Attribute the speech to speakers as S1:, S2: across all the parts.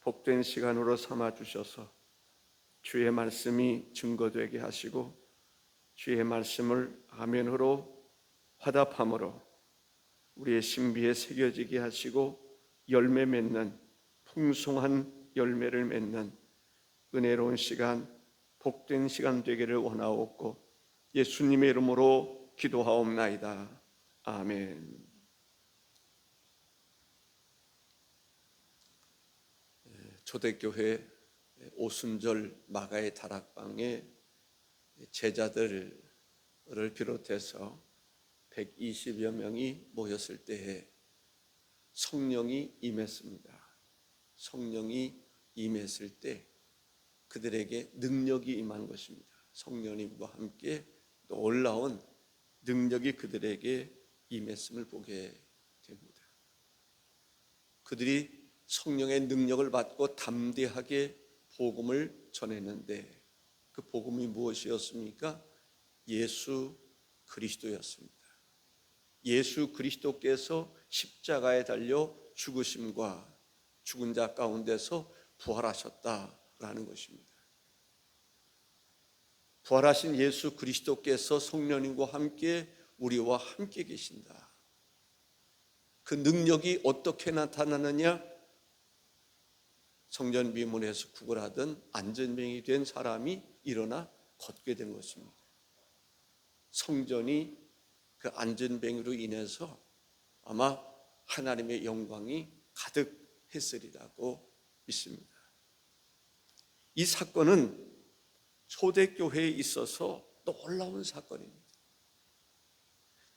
S1: 복된 시간으로 삼아 주셔서 주의 말씀이 증거되게 하시고 주의 말씀을 아멘으로 화답함으로 우리의 신비에 새겨지게 하시고 열매 맺는 풍성한 열매를 맺는 은혜로운 시간, 복된 시간 되기를 원하옵고 예수님의 이름으로 기도하옵나이다. 아멘. 초대교회 오순절 마가의 다락방에 제자들을 비롯해서 120여 명이 모였을 때에 성령이 임했습니다. 성령이 임했을 때 그들에게 능력이 임한 것입니다. 성령님과 함께 놀라운 능력이 그들에게 임했음을 보게 됩니다. 그들이 성령의 능력을 받고 담대하게 복음을 전했는데 그 복음이 무엇이었습니까? 예수 그리스도였습니다. 예수 그리스도께서 십자가에 달려 죽으심과 죽은 자 가운데서 부활하셨다라는 것입니다. 부활하신 예수 그리스도께서 성령님과 함께 우리와 함께 계신다. 그 능력이 어떻게 나타나느냐? 성전 비문에서 구걸하던 안전병이 된 사람이 일어나 걷게 된 것입니다. 성전이 그 안전병으로 인해서 아마 하나님의 영광이 가득했으리라고 믿습니다. 이 사건은 초대교회에 있어서 놀라운 사건입니다.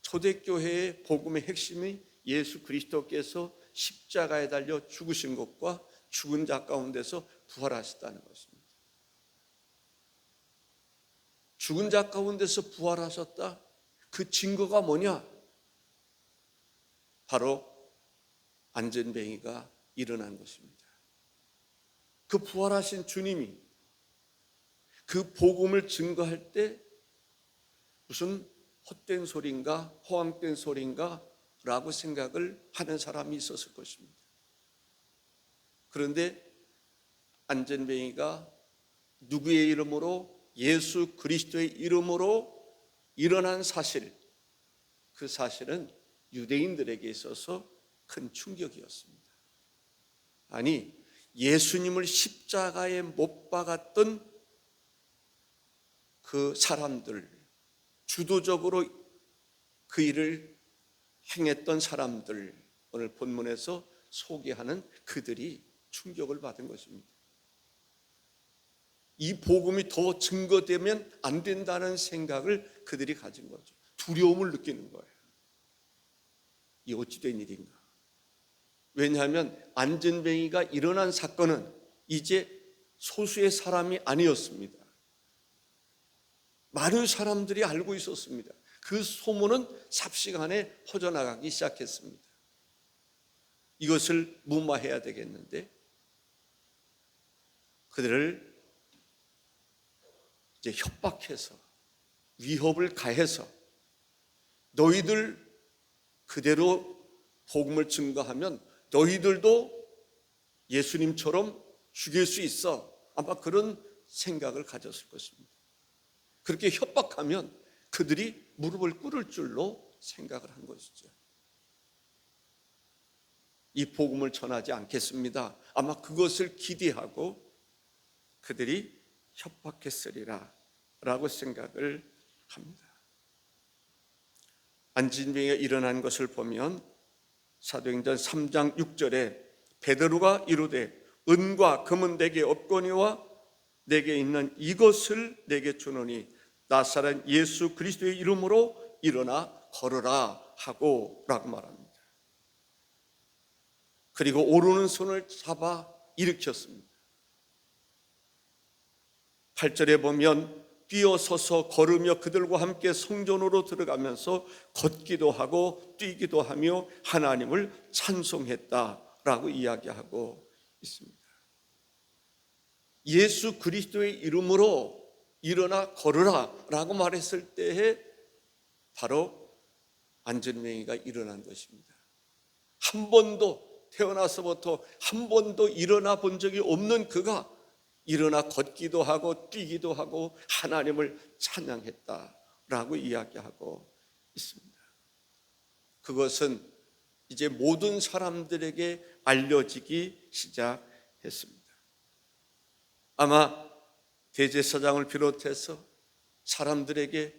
S1: 초대교회의 복음의 핵심이 예수 그리스도께서 십자가에 달려 죽으신 것과 죽은 자 가운데서 부활하셨다는 것입니다. 죽은 자 가운데서 부활하셨다? 그 증거가 뭐냐? 바로 안전뱅이가 일어난 것입니다. 그 부활하신 주님이 그 복음을 증거할 때 무슨 헛된 소리인가 허황된 소리인가 라고 생각을 하는 사람이 있었을 것입니다. 그런데 안전뱅이가 누구의 이름으로? 예수 그리스도의 이름으로 일어난 사실, 그 사실은 유대인들에게 있어서 큰 충격이었습니다. 아니, 예수님을 십자가에 못 박았던 그 사람들, 주도적으로 그 일을 행했던 사람들, 오늘 본문에서 소개하는 그들이 충격을 받은 것입니다. 이 복음이 더 증거되면 안 된다는 생각을 그들이 가진 거죠. 두려움을 느끼는 거예요. 이 어찌된 일인가? 왜냐하면 안전뱅이가 일어난 사건은 이제 소수의 사람이 아니었습니다. 많은 사람들이 알고 있었습니다. 그 소문은 삽시간에 퍼져나가기 시작했습니다. 이것을 무마해야 되겠는데 그들을 이제 협박해서 위협을 가해서 너희들 그대로 복음을 증거하면 너희들도 예수님처럼 죽일 수 있어. 아마 그런 생각을 가졌을 것입니다. 그렇게 협박하면 그들이 무릎을 꿇을 줄로 생각을 한 것이죠. 이 복음을 전하지 않겠습니다. 아마 그것을 기대하고 그들이 협박했으리라 라고 생각을 합니다. 안전뱅이가 일어난 것을 보면 사도행전 3장 6절에 베드로가 이르되 은과 금은 내게 없거니와 내게 있는 이것을 내게 주노니 나사렛 예수 그리스도의 이름으로 일어나 걸으라 하고 라고 말합니다. 그리고 오르는 손을 잡아 일으켰습니다. 8절에 보면 뛰어서서 걸으며 그들과 함께 성전으로 들어가면서 걷기도 하고 뛰기도 하며 하나님을 찬송했다라고 이야기하고 있습니다. 예수 그리스도의 이름으로 일어나 걸으라 라고 말했을 때에 바로 안전뱅이가 일어난 것입니다. 한 번도 태어나서부터 한 번도 일어나 본 적이 없는 그가 일어나 걷기도 하고 뛰기도 하고 하나님을 찬양했다라고 이야기하고 있습니다. 그것은 이제 모든 사람들에게 알려지기 시작했습니다. 아마 대제사장을 비롯해서 사람들에게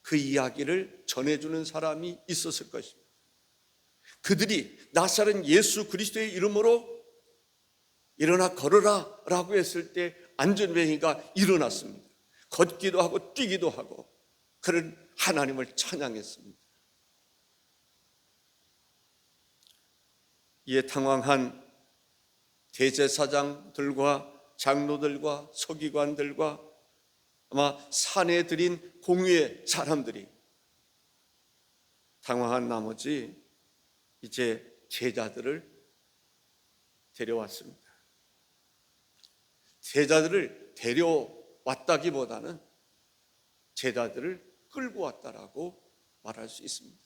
S1: 그 이야기를 전해주는 사람이 있었을 것입니다. 그들이 나사렛 예수 그리스도의 이름으로 일어나 걸어라 라고 했을 때 안전뱅이가 일어났습니다. 걷기도 하고 뛰기도 하고 그런 하나님을 찬양했습니다. 이에 당황한 대제사장들과 장로들과 서기관들과 아마 산에 들인 공회의 사람들이 당황한 나머지 이제 제자들을 데려왔습니다. 제자들을 데려왔다기보다는 제자들을 끌고 왔다라고 말할 수 있습니다.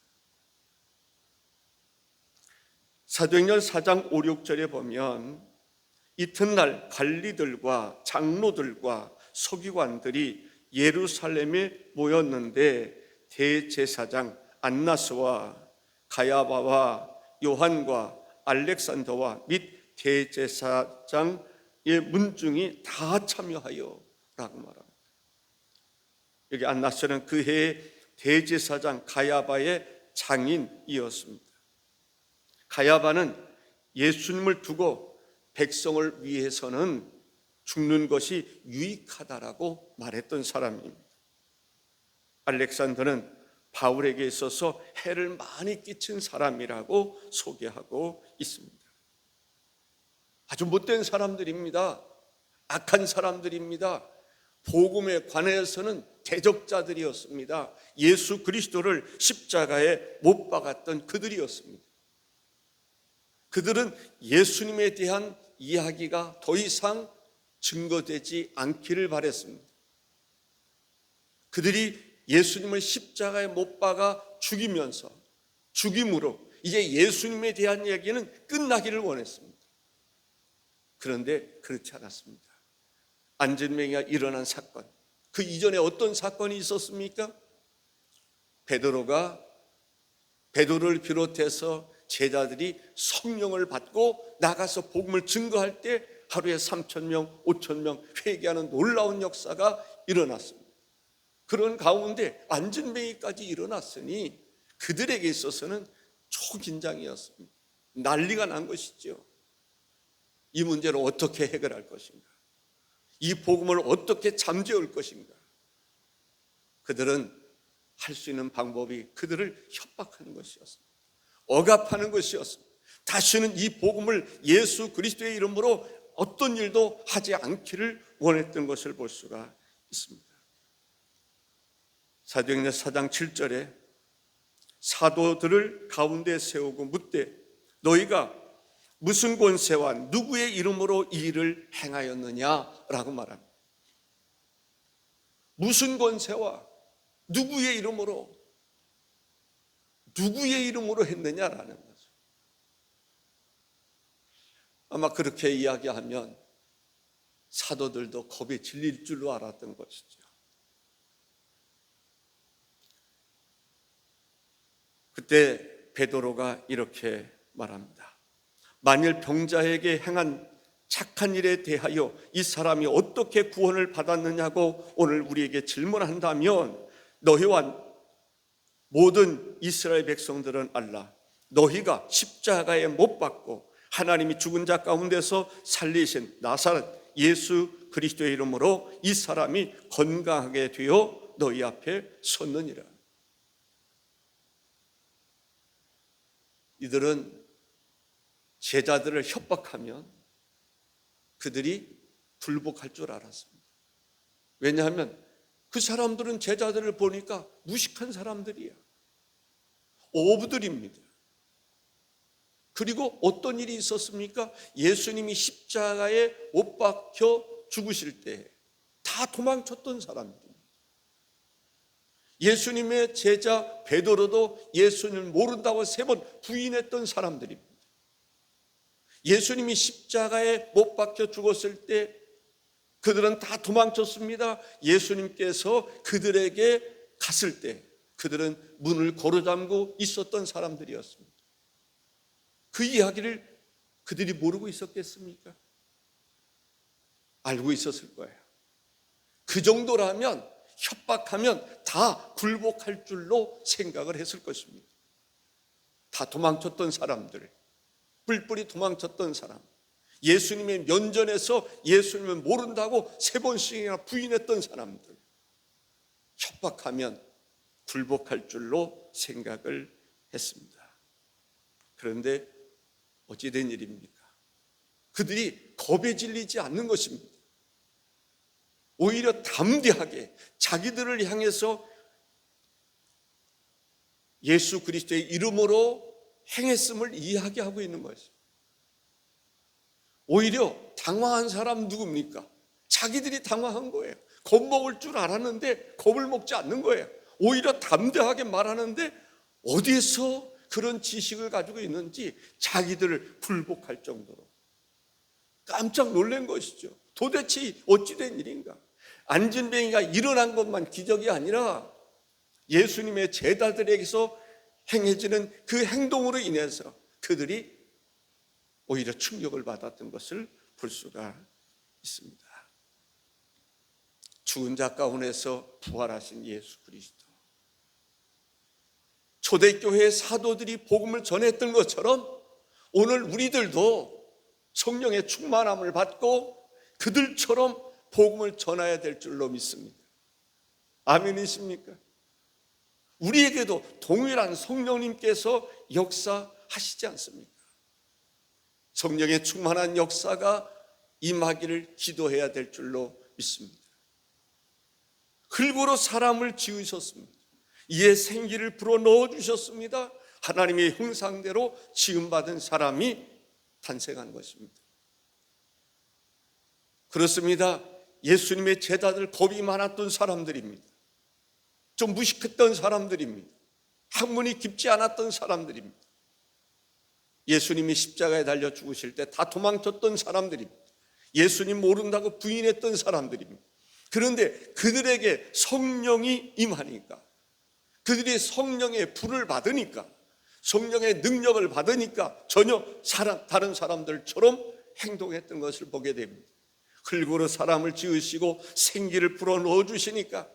S1: 사도행전 4장 5, 6절에 보면 이튿날 관리들과 장로들과 서기관들이 예루살렘에 모였는데 대제사장 안나스와 가야바와 요한과 알렉산더와 및 대제사장의 문중이 다 참여하여 라고 말합니다. 여기 안나스는 그 해의 대제사장 가야바의 장인이었습니다. 가야바는 예수님을 두고 백성을 위해서는 죽는 것이 유익하다라고 말했던 사람입니다. 알렉산더는 바울에게 있어서 해를 많이 끼친 사람이라고 소개하고 있습니다. 아주 못된 사람들입니다. 악한 사람들입니다. 복음에 관해서는 대적자들이었습니다. 예수 그리스도를 십자가에 못 박았던 그들이었습니다. 그들은 예수님에 대한 이야기가 더 이상 증거되지 않기를 바랬습니다. 그들이 예수님을 십자가에 못 박아 죽이면서 죽임으로 이제 예수님에 대한 얘기는 끝나기를 원했습니다. 그런데 그렇지 않았습니다. 안전뱅이가 일어난 사건, 그 이전에 어떤 사건이 있었습니까? 베드로를 비롯해서 제자들이 성령을 받고 나가서 복음을 증거할 때 하루에 3,000명, 5,000명 회개하는 놀라운 역사가 일어났습니다. 그런 가운데 안전뱅이까지 일어났으니 그들에게 있어서는 초긴장이었습니다. 난리가 난 것이죠. 이 문제를 어떻게 해결할 것인가? 이 복음을 어떻게 잠재울 것인가? 그들은 할 수 있는 방법이 그들을 협박하는 것이었습니다. 억압하는 것이었습니다. 다시는 이 복음을 예수 그리스도의 이름으로 어떤 일도 하지 않기를 원했던 것을 볼 수가 있습니다. 사도행전 4장 7절에 사도들을 가운데 세우고 묻되 너희가 무슨 권세와 누구의 이름으로 이 일을 행하였느냐라고 말합니다. 무슨 권세와 누구의 이름으로 했느냐라는 거죠. 아마 그렇게 이야기하면 사도들도 겁에 질릴 줄로 알았던 것이죠. 그때 베드로가 이렇게 말합니다. 만일 병자에게 행한 착한 일에 대하여 이 사람이 어떻게 구원을 받았느냐고 오늘 우리에게 질문한다면 너희와 모든 이스라엘 백성들은 알라. 너희가 십자가에 못 박고 하나님이 죽은 자 가운데서 살리신 나사렛 예수 그리스도의 이름으로 이 사람이 건강하게 되어 너희 앞에 섰느니라. 이들은 제자들을 협박하면 그들이 불복할 줄 알았습니다. 왜냐하면 그 사람들은 제자들을 보니까 무식한 사람들이야. 어부들입니다. 그리고 어떤 일이 있었습니까? 예수님이 십자가에 못 박혀 죽으실 때 다 도망쳤던 사람들입니다. 예수님의 제자 베드로도 예수님을 모른다고 3번 부인했던 사람들입니다. 예수님이 십자가에 못 박혀 죽었을 때 그들은 다 도망쳤습니다. 예수님께서 그들에게 갔을 때 그들은 문을 걸어잠고 있었던 사람들이었습니다. 그 이야기를 그들이 모르고 있었겠습니까? 알고 있었을 거예요. 그 정도라면, 협박하면 다 굴복할 줄로 생각을 했을 것입니다. 다 도망쳤던 사람들, 뿔뿔이 도망쳤던 사람, 예수님의 면전에서 예수님을 모른다고 3번씩이나 부인했던 사람들, 협박하면 굴복할 줄로 생각을 했습니다. 그런데 어찌 된 일입니까? 그들이 겁에 질리지 않는 것입니다. 오히려 담대하게 자기들을 향해서 예수 그리스도의 이름으로 행했음을 이야기하고 있는 것이죠. 오히려 당황한 사람 누굽니까? 자기들이 당황한 거예요. 겁먹을 줄 알았는데 겁을 먹지 않는 거예요. 오히려 담대하게 말하는데 어디서 그런 지식을 가지고 있는지 자기들을 굴복할 정도로 깜짝 놀란 것이죠. 도대체 어찌 된 일인가? 안진뱅이가 일어난 것만 기적이 아니라 예수님의 제자들에게서 행해지는 그 행동으로 인해서 그들이 오히려 충격을 받았던 것을 볼 수가 있습니다. 죽은 자 가운데서 부활하신 예수 그리스도, 초대교회의 사도들이 복음을 전했던 것처럼 오늘 우리들도 성령의 충만함을 받고 그들처럼 복음을 전해야 될 줄로 믿습니다. 아멘이십니까? 우리에게도 동일한 성령님께서 역사하시지 않습니까? 성령의 충만한 역사가 임하기를 기도해야 될 줄로 믿습니다. 흙으로 사람을 지으셨습니다. 이에 생기를 불어넣어 주셨습니다. 하나님의 형상대로 지음받은 사람이 탄생한 것입니다. 그렇습니다. 예수님의 제자들 겁이 많았던 사람들입니다. 좀 무식했던 사람들입니다. 학문이 깊지 않았던 사람들입니다. 예수님이 십자가에 달려 죽으실 때 다 도망쳤던 사람들입니다. 예수님 모른다고 부인했던 사람들입니다. 그런데 그들에게 성령이 임하니까, 그들이 성령의 불을 받으니까, 성령의 능력을 받으니까 전혀 다른 사람들처럼 행동했던 것을 보게 됩니다. 흙으로 사람을 지으시고 생기를 불어넣어 주시니까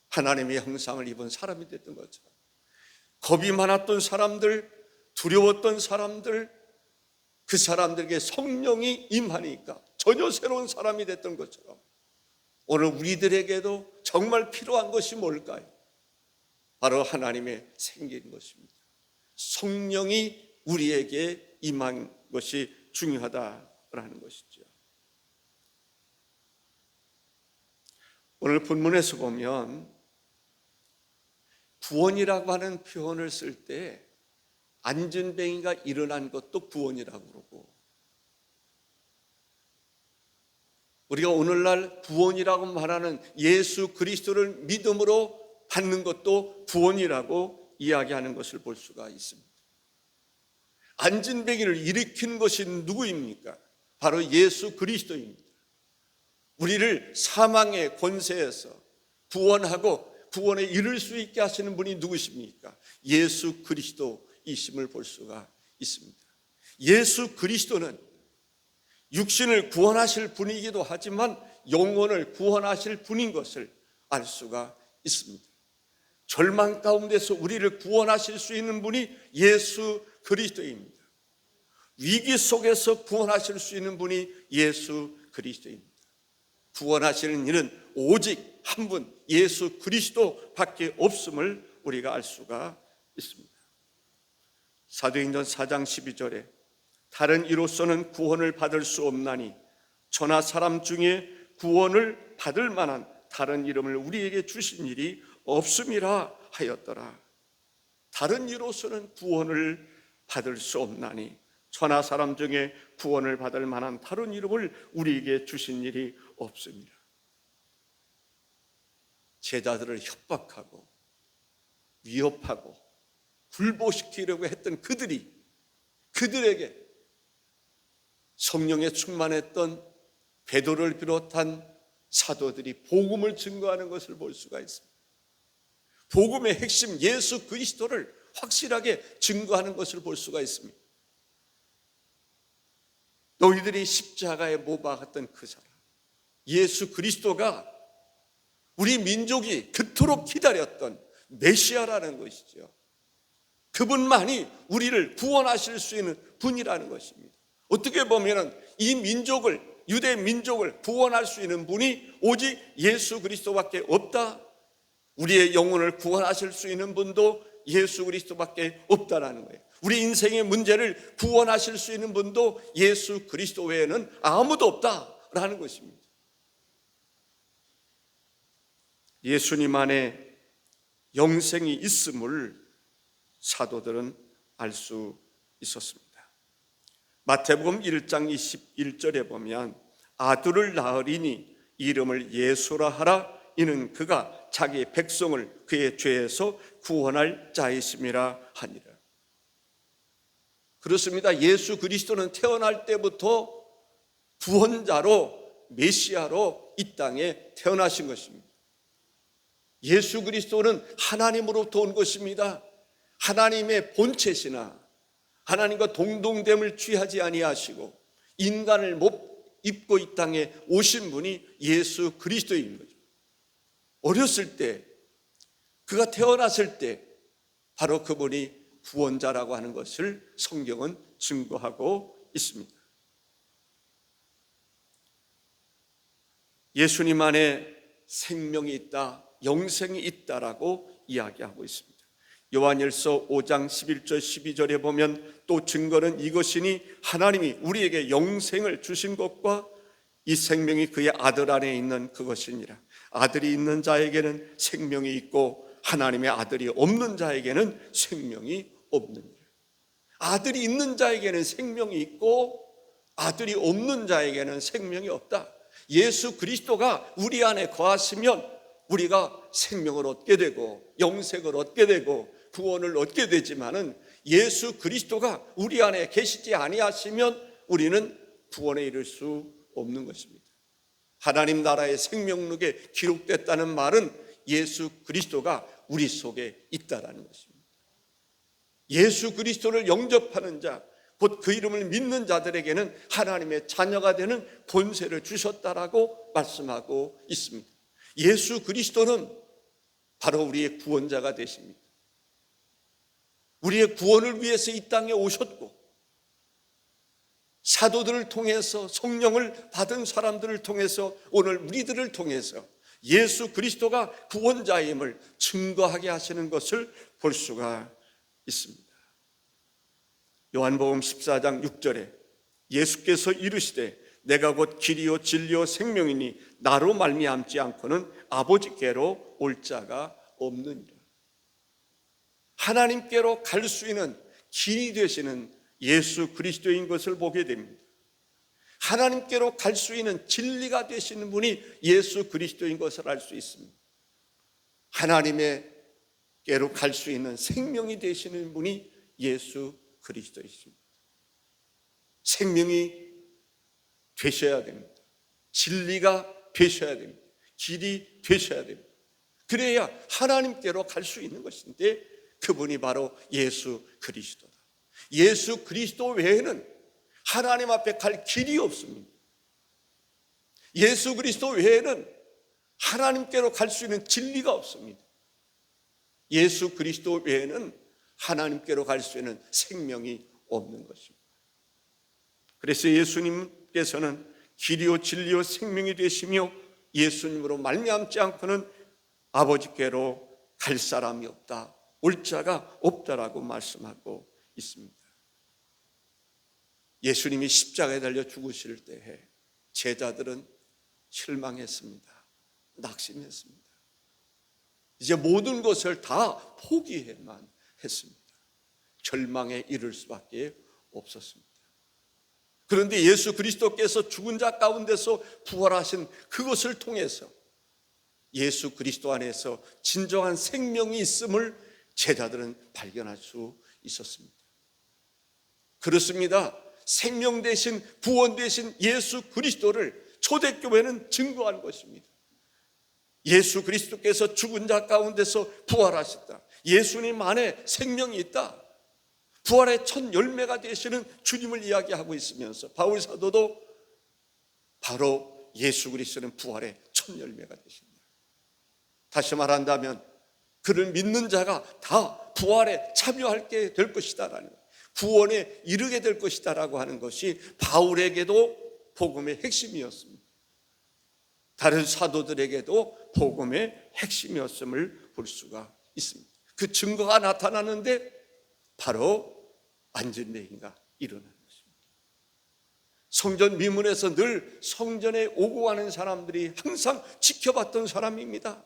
S1: 하나님의 형상을 입은 사람이 됐던 것처럼, 겁이 많았던 사람들, 두려웠던 사람들, 그 사람들에게 성령이 임하니까 전혀 새로운 사람이 됐던 것처럼 오늘 우리들에게도 정말 필요한 것이 뭘까요? 바로 하나님의 생긴 것입니다. 성령이 우리에게 임한 것이 중요하다라는 것이죠. 오늘 본문에서 보면 구원이라고 하는 표현을 쓸 때 안진뱅이가 일어난 것도 구원이라고 그러고, 우리가 오늘날 구원이라고 말하는 예수 그리스도를 믿음으로 받는 것도 구원이라고 이야기하는 것을 볼 수가 있습니다. 안진뱅이를 일으킨 것이 누구입니까? 바로 예수 그리스도입니다. 우리를 사망의 권세에서 구원하고 구원에 이를 수 있게 하시는 분이 누구십니까? 예수 그리스도이심을 볼 수가 있습니다. 예수 그리스도는 육신을 구원하실 분이기도 하지만 영혼을 구원하실 분인 것을 알 수가 있습니다. 절망 가운데서 우리를 구원하실 수 있는 분이 예수 그리스도입니다. 위기 속에서 구원하실 수 있는 분이 예수 그리스도입니다. 구원하시는 이는 오직 한 분, 예수 그리스도밖에 없음을 우리가 알 수가 있습니다. 사도행전 4장 12절에 다른 이로서는 구원을 받을 수 없나니 저나 사람 중에 구원을 받을 만한 다른 이름을 우리에게 주신 일이 없음이라 하였더라. 다른 이로서는 구원을 받을 수 없나니 천하 사람 중에 구원을 받을 만한 다른 이름을 우리에게 주신 일이 없습니다. 제자들을 협박하고 위협하고 굴복시키려고 했던 그들에게 성령에 충만했던 베드로를 비롯한 사도들이 복음을 증거하는 것을 볼 수가 있습니다. 복음의 핵심 예수 그리스도를 확실하게 증거하는 것을 볼 수가 있습니다. 너희들이 십자가에 못 박았던 그 사람, 예수 그리스도가 우리 민족이 그토록 기다렸던 메시아라는 것이죠. 그분만이 우리를 구원하실 수 있는 분이라는 것입니다. 어떻게 보면 이 민족을, 유대 민족을 구원할 수 있는 분이 오직 예수 그리스도밖에 없다. 우리의 영혼을 구원하실 수 있는 분도 예수 그리스도밖에 없다라는 거예요. 우리 인생의 문제를 구원하실 수 있는 분도 예수 그리스도 외에는 아무도 없다라는 것입니다. 예수님 안에 영생이 있음을 사도들은 알 수 있었습니다. 마태복음 1장 21절에 보면 아들을 낳으리니 이름을 예수라 하라. 이는 그가 자기 백성을 그의 죄에서 구원할 자이심이라 하니라. 그렇습니다. 예수 그리스도는 태어날 때부터 구원자로, 메시아로 이 땅에 태어나신 것입니다. 예수 그리스도는 하나님으로부터 온 것입니다. 하나님의 본체시나 하나님과 동등됨을 취하지 아니하시고 인간을 못 입고 이 땅에 오신 분이 예수 그리스도인 거죠. 어렸을 때, 그가 태어났을 때 바로 그분이 구원자라고 하는 것을 성경은 증거하고 있습니다. 예수님 안에 생명이 있다, 영생이 있다라고 이야기하고 있습니다. 요한일서 5장 11절 12절에 보면 또 증거는 이것이니 하나님이 우리에게 영생을 주신 것과 이 생명이 그의 아들 안에 있는 그것이니라. 아들이 있는 자에게는 생명이 있고 하나님의 아들이 없는 자에게는 생명이 없느니라. 아들이 있는 자에게는 생명이 있고 아들이 없는 자에게는 생명이 없다. 예수 그리스도가 우리 안에 거하시면 우리가 생명을 얻게 되고 영생을 얻게 되고 구원을 얻게 되지만은 예수 그리스도가 우리 안에 계시지 아니하시면 우리는 구원에 이를 수 없는 것입니다. 하나님 나라의 생명록에 기록됐다는 말은 예수 그리스도가 우리 속에 있다라는 것입니다. 예수 그리스도를 영접하는 자, 곧 그 이름을 믿는 자들에게는 하나님의 자녀가 되는 권세를 주셨다라고 말씀하고 있습니다. 예수 그리스도는 바로 우리의 구원자가 되십니다. 우리의 구원을 위해서 이 땅에 오셨고 사도들을 통해서 성령을 받은 사람들을 통해서 오늘 우리들을 통해서 예수 그리스도가 구원자임을 증거하게 하시는 것을 볼 수가 있습니다. 요한복음 14장 6절에 예수께서 이르시되 내가 곧 길이요 진리요 생명이니 나로 말미암지 않고는 아버지께로 올 자가 없느니라. 하나님께로 갈 수 있는 길이 되시는 예수 그리스도인 것을 보게 됩니다. 하나님께로 갈 수 있는 진리가 되시는 분이 예수 그리스도인 것을 알 수 있습니다. 하나님께로 갈 수 있는 생명이 되시는 분이 예수 그리스도이십니다. 생명이 되셔야 됩니다. 진리가 되셔야 됩니다. 길이 되셔야 됩니다. 그래야 하나님께로 갈 수 있는 것인데 그분이 바로 예수 그리스도다. 예수 그리스도 외에는 하나님 앞에 갈 길이 없습니다. 예수 그리스도 외에는 하나님께로 갈 수 있는 진리가 없습니다. 예수 그리스도 외에는 하나님께로 갈 수 있는 생명이 없는 것입니다. 그래서 예수님께서는 길이요 진리요 생명이 되시며 예수님으로 말미암지 않고는 아버지께로 갈 사람이 없다, 올 자가 없다라고 말씀하고 있습니다. 예수님이 십자가에 달려 죽으실 때에 제자들은 실망했습니다. 낙심했습니다. 이제 모든 것을 다 포기해만 했습니다. 절망에 이를 수밖에 없었습니다. 그런데 예수 그리스도께서 죽은 자 가운데서 부활하신 그것을 통해서 예수 그리스도 안에서 진정한 생명이 있음을 제자들은 발견할 수 있었습니다. 그렇습니다. 생명 대신 구원 대신 예수 그리스도를 초대교회는 증거한 것입니다. 예수 그리스도께서 죽은 자 가운데서 부활하셨다. 예수님 안에 생명이 있다. 부활의 첫 열매가 되시는 주님을 이야기하고 있으면서 바울 사도도 바로 예수 그리스도는 부활의 첫 열매가 되신다. 다시 말한다면 그를 믿는 자가 다 부활에 참여하게 될 것이다라는, 구원에 이르게 될 것이다라고 하는 것이 바울에게도 복음의 핵심이었습니다. 다른 사도들에게도 복음의 핵심이었음을 볼 수가 있습니다. 그 증거가 나타나는데 바로 안전내기가 일어나는 것입니다. 성전 미문에서 늘 성전에 오고 가는 사람들이 항상 지켜봤던 사람입니다.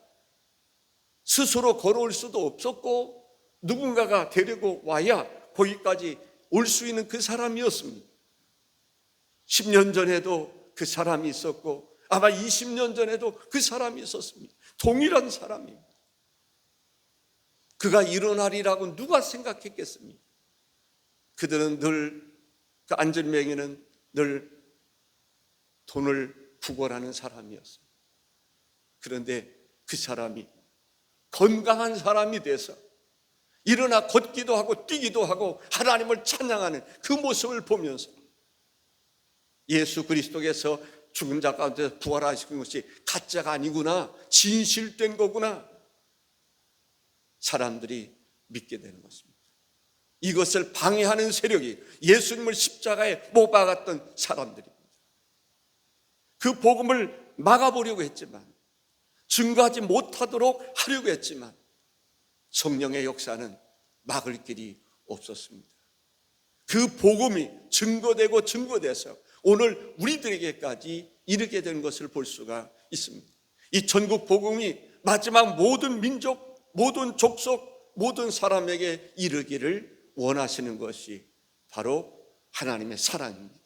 S1: 스스로 걸어올 수도 없었고 누군가가 데리고 와야 거기까지 올 수 있는 그 사람이었습니다. 10년 전에도 그 사람이 있었고 아마 20년 전에도 그 사람이 있었습니다. 동일한 사람입니다. 그가 일어나리라고 누가 생각했겠습니까? 그들은 늘, 그 안전뱅이는 늘 돈을 구걸하는 사람이었습니다. 그런데 그 사람이 건강한 사람이 돼서 일어나 걷기도 하고 뛰기도 하고 하나님을 찬양하는 그 모습을 보면서 예수 그리스도께서 죽은 자 가운데 부활하신 것이 가짜가 아니구나, 진실된 거구나, 사람들이 믿게 되는 것입니다. 이것을 방해하는 세력이 예수님을 십자가에 못 박았던 사람들입니다. 그 복음을 막아보려고 했지만, 증거하지 못하도록 하려고 했지만 성령의 역사는 막을 길이 없었습니다. 그 복음이 증거되고 증거돼서 오늘 우리들에게까지 이르게 된 것을 볼 수가 있습니다. 이 전국 복음이 마지막 모든 민족, 모든 족속, 모든 사람에게 이르기를 원하시는 것이 바로 하나님의 사랑입니다.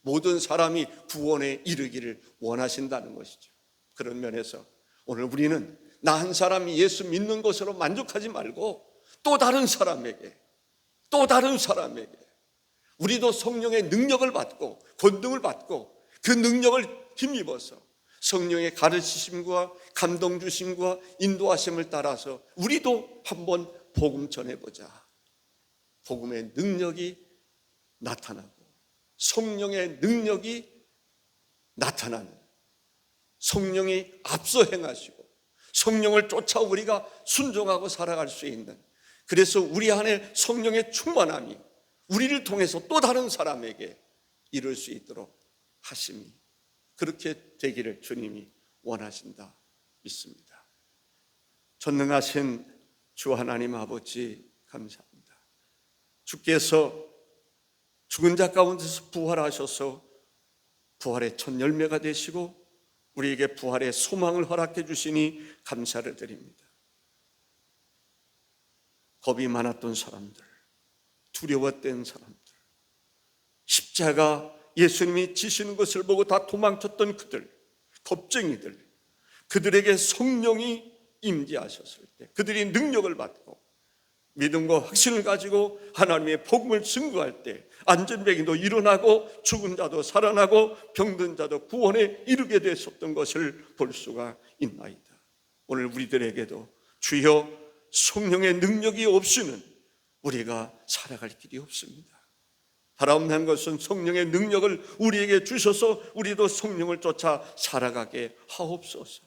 S1: 모든 사람이 구원에 이르기를 원하신다는 것이죠. 그런 면에서 오늘 우리는 나 한 사람이 예수 믿는 것으로 만족하지 말고 또 다른 사람에게 우리도 성령의 능력을 받고 권능을 받고 그 능력을 힘입어서 성령의 가르치심과 감동 주심과 인도하심을 따라서 우리도 한번 복음 전해보자. 복음의 능력이 나타나고 성령의 능력이 나타나는, 성령이 앞서 행하시고 성령을 쫓아 우리가 순종하고 살아갈 수 있는, 그래서 우리 안에 성령의 충만함이 우리를 통해서 또 다른 사람에게 이룰 수 있도록 하심이, 그렇게 되기를 주님이 원하신다 믿습니다. 전능하신 주 하나님 아버지 감사합니다. 주께서 죽은 자 가운데서 부활하셔서 부활의 첫 열매가 되시고 우리에게 부활의 소망을 허락해 주시니 감사를 드립니다. 겁이 많았던 사람들, 두려웠던 사람들, 십자가 예수님이 지시는 것을 보고 다 도망쳤던 그들, 겁쟁이들, 그들에게 성령이 임재하셨을 때 그들이 능력을 받고 믿음과 확신을 가지고 하나님의 복음을 증거할 때 안전뱅이도 일어나고 죽은 자도 살아나고 병든 자도 구원에 이르게 되었던 것을 볼 수가 있나이다. 오늘 우리들에게도 주여 성령의 능력이 없이는 우리가 살아갈 길이 없습니다. 바라옵는 것은 성령의 능력을 우리에게 주셔서 우리도 성령을 쫓아 살아가게 하옵소서.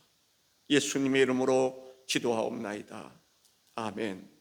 S1: 예수님의 이름으로 기도하옵나이다. 아멘.